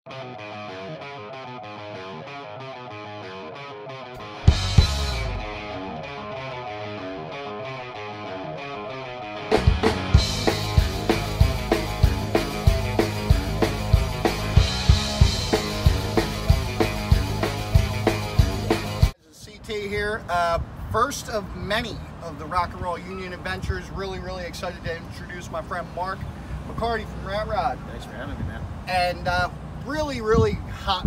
CT here, first of many of the Rock and Roll Union adventures. Really excited to introduce my friend Mark McCarty from Rat Rod. Thanks for having me, man. And really hot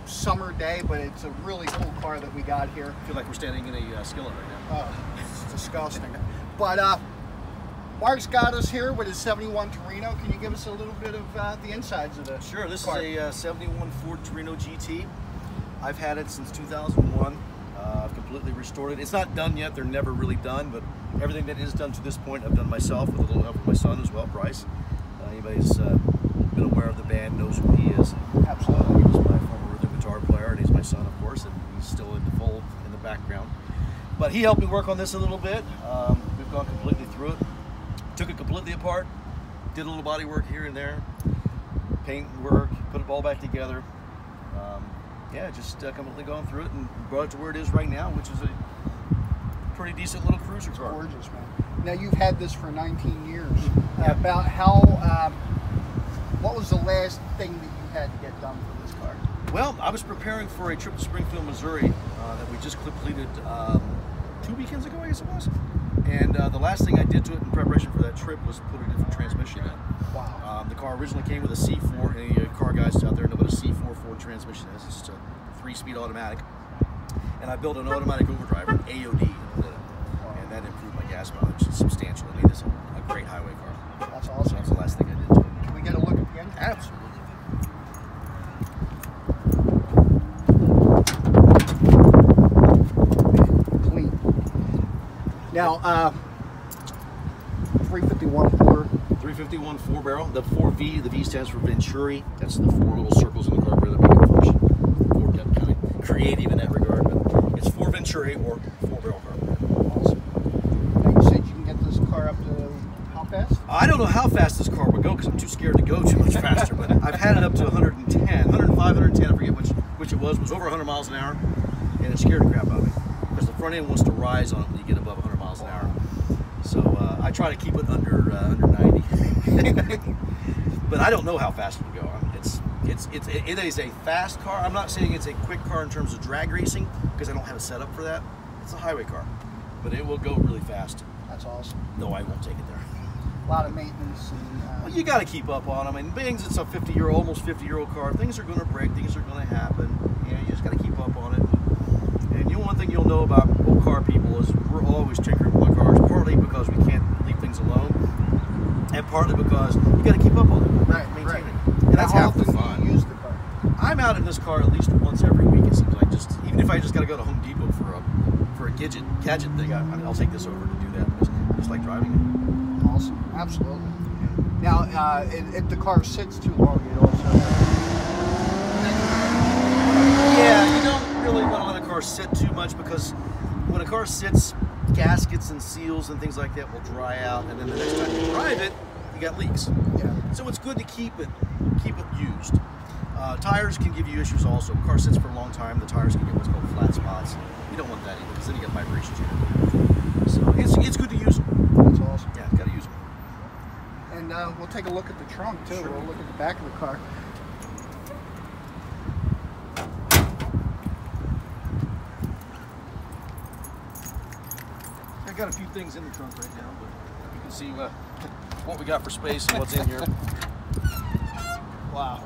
summer day, but it's a really cool car that we got here. I feel like we're standing in a skillet right now. Oh, it's disgusting. But Mark's got us here with his 71 Taurino. Can you give us a little bit of the insides of this? Sure, this car? is a 71 Ford Taurino GT. I've had it since 2001. I've completely restored it. It's not done yet. They're never really done, but everything that is done to this point, I've done myself with a little help from my son as well, Bryce. Anybody's been aware of the band knows who he is. Absolutely. He was my former rhythm guitar player, and he's my son, of course, and he's still in the fold in the background. But he helped me work on this a little bit. We've gone completely through it. Took it completely apart, did a little body work here and there, paint work, put it all back together. Yeah, just completely gone through it and brought it to where it is right now, which is a pretty decent little cruiser car. Gorgeous, man. Now you've had this for 19 years. Yeah. About how, what was the last thing that you had to get done for this car? Well, I was preparing for a trip to Springfield, Missouri that we just completed 2 weekends ago, I guess it was. And the last thing I did to it in preparation for that trip was put a different transmission in. Wow. The car originally came with a C4. Any car guys out there know what a C4 Ford transmission is. It's just a 3-speed automatic. And I built an automatic overdriver, AOD, and that improved my gas mileage substantially. Made this a great highway car. That's awesome. So that's the last thing I did to it. Can we get a look at the engine? Absolutely. Now, 351 Ford. 351 4-barrel. The 4V, the V stands for Venturi. That's the 4 little circles in the carburetor that make it function. Ford got kind of creative in that regard, but it's 4 Venturi or 4-barrel carburetor. Awesome. Now you said you can get this car up to how fast? I don't know how fast this car would go because I'm too scared to go too much faster, but I've had it up to 110, 105, 110, I forget which it was. It was over 100 miles an hour, and it scared the crap out of me because the front end wants to rise on it when you get above 100 miles an hour. So I try to keep it under 90, but I don't know how fast it will go. It is a fast car. I'm not saying it's a quick car in terms of drag racing because I don't have a setup for that. It's a highway car, but it will go really fast. That's awesome. No, I won't take it there. A lot of maintenance. And, well, you got to keep up on them. And being it's a 50-year-old, almost 50-year-old car, things are going to break. Things are going to happen. You know, you just got to keep up on it. And one thing you'll know about old car people is we're always tinkering with our cars, partly because we can't leave things alone, and partly because you got to keep up on it, maintain it. And that's half the fun. You use the car? I'm out in this car at least once every week. It seems like even if I just got to go to Home Depot for a gadget thing, I'll take this over to do that. I just like driving it. Awesome, absolutely. Now, if the car sits too long, it also. Yeah, you don't really want to let a car sit too much because when a car sits, gaskets and seals and things like that will dry out, and then the next time you drive it, you got leaks. Yeah. So it's good to keep it used. Tires can give you issues also. If a car sits for a long time, the tires can get what's called flat spots. You don't want that either because then you get vibrations here. So it's good to use them. That's awesome. Yeah, got to use them. And we'll take a look at the trunk too. Sure. We'll look at the back of the car. I got a few things in the trunk right now, but you can see what we got for space and what's in here. Wow.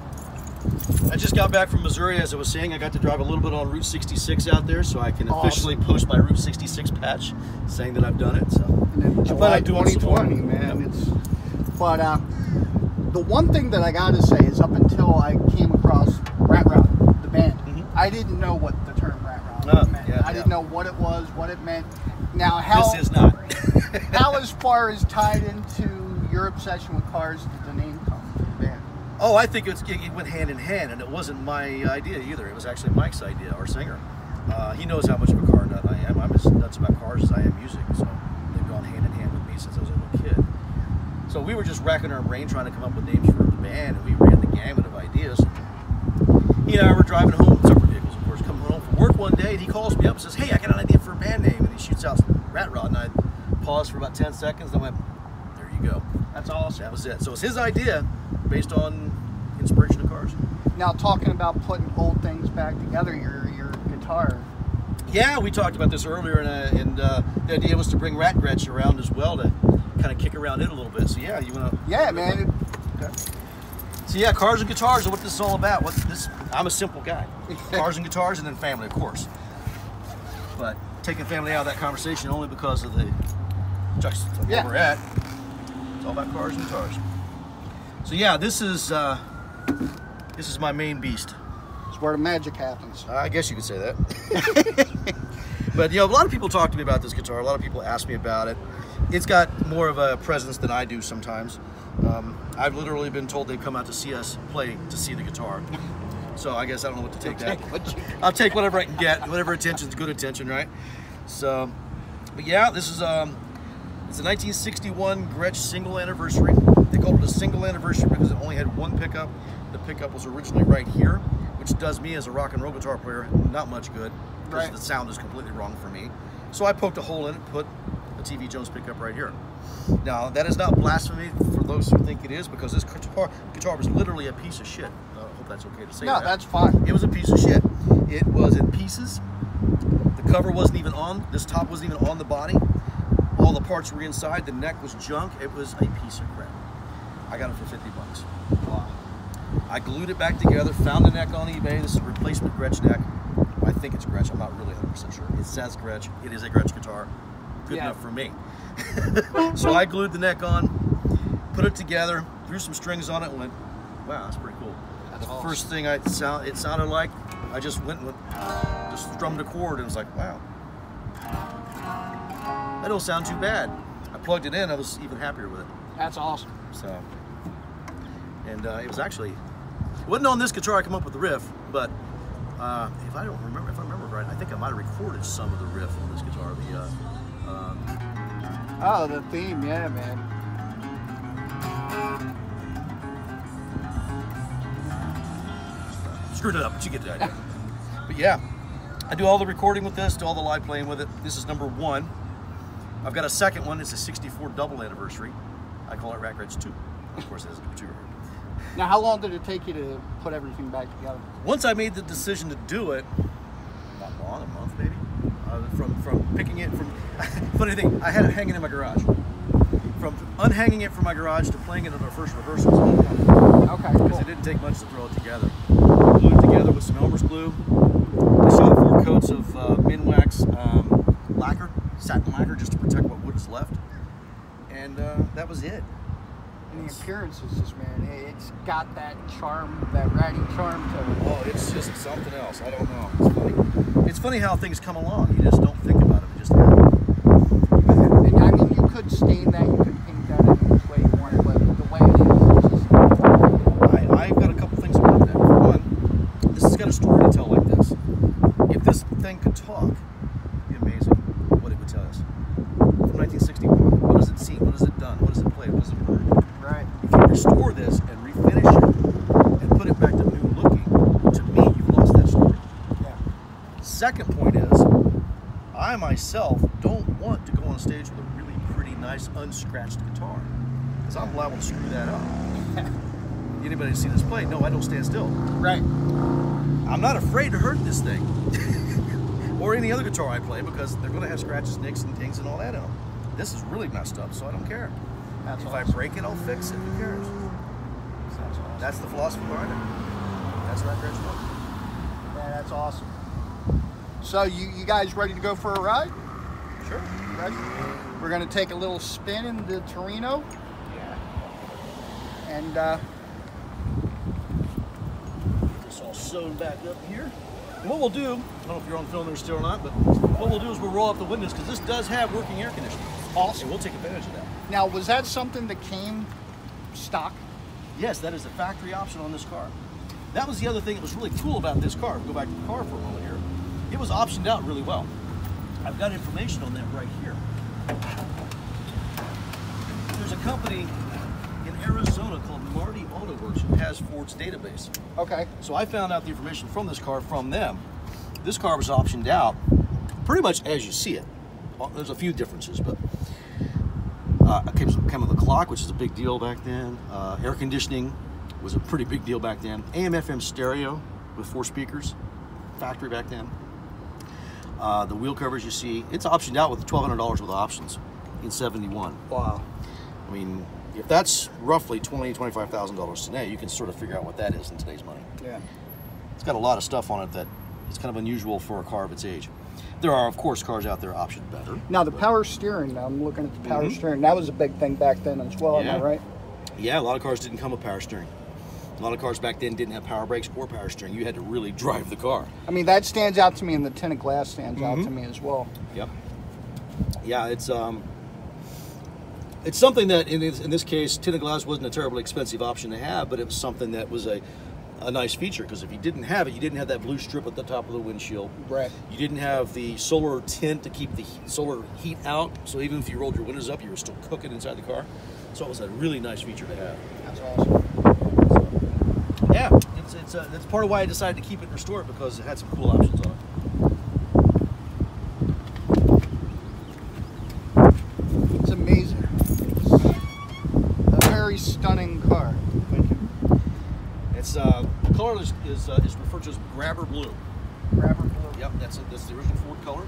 I just got back from Missouri, as I was saying. I got to drive a little bit on Route 66 out there, so I can officially post my Route 66 patch saying that I've done it. So and then July 2020, man. Yep. But the one thing that I got to say is up until I came across Rat Rod, the band, I didn't know what the term Rat Rod meant. I didn't know what it was, what it meant. Now, how this is not. how as far as tied into your obsession with cars did the name come from the band? Oh, I think it went hand in hand, and it wasn't my idea either. It was actually Mike's idea, our singer. He knows how much of a car nut I am. I'm as nuts about cars as I am music, so they've gone hand in hand with me since I was a little kid. So we were just racking our brain trying to come up with names for the band, and we ran the gamut of ideas. Jimmy and I were driving home in separate vehicles, of course, coming home from work one day, and he calls me up and says, "Hey, I got an idea for a band name," and he shoots out Rat Rod, and I paused for about 10 seconds, and I went, "There you go." That's awesome. That was it. So it's his idea, based on inspiration of cars. Now, talking about putting old things back together, your guitar. Yeah, we talked about this earlier, and the idea was to bring Rat Gretsch around as well to kind of kick around it a little bit. So yeah, you want to? Yeah, man. Okay. So yeah, cars and guitars are what this is all about. I'm a simple guy. Cars and guitars, and then family, of course. But taking family out of that conversation only because of the juxtaposition where we're at. It's all about cars and guitars. So yeah, this is my main beast. It's where the magic happens. I guess you could say that. But you know, a lot of people talk to me about this guitar. A lot of people ask me about it. It's got more of a presence than I do sometimes. I've literally been told they've come out to see us play to see the guitar. So I guess I don't know what to take that. I'll take whatever I can get. Whatever attention's good attention, right? So, but yeah, this is it's a 1961 Gretsch single anniversary. They called it a single anniversary because it only had one pickup. The pickup was originally right here, which does me as a rock and roll guitar player not much good because the sound is completely wrong for me. So I poked a hole in it, put a TV Jones pickup right here. Now, that is not blasphemy for those who think it is, because this guitar was literally a piece of shit. I hope that's okay to say that. No, that's fine. It was a piece of shit. It was in pieces. The cover wasn't even on. This top wasn't even on the body. All the parts were inside. The neck was junk. It was a piece of crap. I got it for 50 bucks. Wow. I glued it back together, found the neck on eBay. This is a replacement Gretsch neck. I think it's Gretsch. I'm not really 100% sure. It says Gretsch. It is a Gretsch guitar. Good enough for me. So I glued the neck on, put it together, threw some strings on it, and went, wow, that's pretty cool. That's awesome. First thing it sounded like, I just went and just strummed a chord, and it was like, wow, that don't sound too bad. I plugged it in, I was even happier with it. That's awesome. So, and it was actually, it wasn't on this guitar I come up with the riff, but if I remember right, I think I might have recorded some of the riff on this guitar. Oh, the theme, yeah, man. Screwed it up, but you get the idea. But yeah, I do all the recording with this, do all the live playing with it. This is number 1. I've got a second one. It's a 64 double anniversary. I call it Rat Gretsch 2. Of course, it has a 2. Now, how long did it take you to put everything back together? Once I made the decision to do it, not long, a month maybe, from picking it from, funny thing, I had it hanging in my garage. From unhanging it from my garage to playing it at our first rehearsals. Okay, cool. Because it didn't take much to throw it together. Glued it together with some Elmer's glue. I shot 4 coats of Minwax lacquer, satin lacquer, just to protect what wood is left. And that was it. And the appearances, man, it's got that charm, that ratty charm to it. Oh, it's just something else. I don't know. It's funny. It's funny how things come along. You just don't think about it. It just happens. And I mean, you could stain that, you could paint that in which way you want it, but the way it is, it's just... I've got a couple things about that. For one, this has got a story to tell like this. If this thing could talk, it'd be amazing what it would tell us. From 1961, what has it seen? What has it done? What has it played? What has it heard? Right. If you restore this and refinish it and put it back to new looking, to me, you've lost that story. Yeah. Second point is, I myself don't want to go on stage with a really pretty, nice, unscratched guitar, because I'm liable to screw that up. Anybody see this play? No, I don't stand still. Right. I'm not afraid to hurt this thing, or any other guitar I play, because they're going to have scratches, nicks, and dings, and all that in them. This is really messed up, so I don't care. That's if awesome. I break it, I'll fix it. Who cares? That's awesome. That's the philosophy behind it. That's Rat Gretsch 1. Yeah, that's awesome. So you guys ready to go for a ride? Sure. Ready? We're going to take a little spin in the Taurino. Yeah. And it's all sewn back up here. And what we'll do, I don't know if you're on film there still or not, but what we'll do is we'll roll up the windows, because this does have working air conditioning. Awesome. And we'll take advantage of that. Now, was that something that came stock? Yes, that is a factory option on this car. That was the other thing that was really cool about this car. We'll go back to the car for a moment here. It was optioned out really well. I've got information on that right here. There's a company in Arizona called Marty Auto Works, who has Ford's database. Okay. So I found out the information from this car from them. This car was optioned out pretty much as you see it. There's a few differences, but it came with a clock, which is a big deal back then. Air conditioning was a pretty big deal back then. AM/FM stereo with 4 speakers, factory back then. The wheel covers you see, it's optioned out with $1,200 with options in '71. Wow. I mean, if that's roughly $25,000 today, you can sort of figure out what that is in today's money. Yeah. It's got a lot of stuff on it that it's kind of unusual for a car of its age. There are, of course, cars out there optioned better. Now, the power steering, I'm looking at the power steering. That was a big thing back then as well, am I right? Yeah, a lot of cars didn't come with power steering. A lot of cars back then didn't have power brakes or power steering. You had to really drive the car. I mean, that stands out to me, and the tinted glass stands out to me as well. Yep. Yeah, it's something that, in this case, tinted glass wasn't a terribly expensive option to have, but it was something that was a nice feature, because if you didn't have it, you didn't have that blue strip at the top of the windshield. Right. You didn't have the solar tint to keep the solar heat out, so even if you rolled your windows up, you were still cooking inside the car. So it was a really nice feature to have. That's awesome. Yeah, that's part of why I decided to keep it and restore it, because it had some cool options on it. It's amazing. It's a very stunning car. Thank you. It's the color is referred to as grabber blue. Grabber blue. Yep, that's the original Ford color.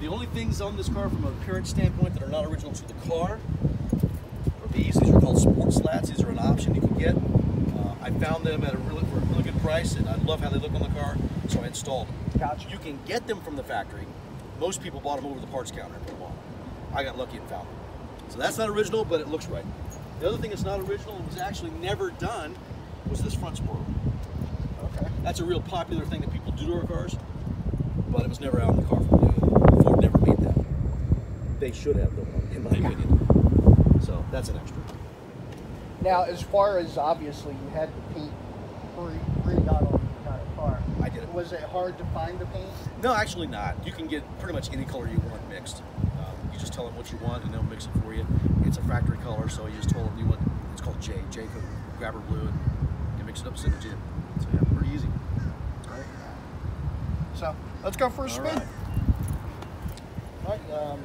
The only things on this car from an appearance standpoint that are not original to the car are these. These are called sport slats. These are an option you can get. I found them at a really good price, and I love how they look on the car, so I installed them. Gotcha. You can get them from the factory. Most people bought them over the parts counter and put them on. I got lucky and found them. So that's not original, but it looks right. The other thing that's not original and was actually never done was this front spoiler. Okay. That's a real popular thing that people do to our cars, but it was never out in the car for me. Ford never made that. They should have, though, in my opinion. So that's an extra. Now, as far as obviously you had the paint pre-got on the entire car. I did it. Was it hard to find the paint? No, actually not. You can get pretty much any color you want mixed. You just tell them what you want, and they'll mix it for you. It's a factory color, so you just told them you want. It's called J for grabber blue, and you mix it up, send it to you. So yeah, pretty easy. Right. So let's go for a spin. All right. All right.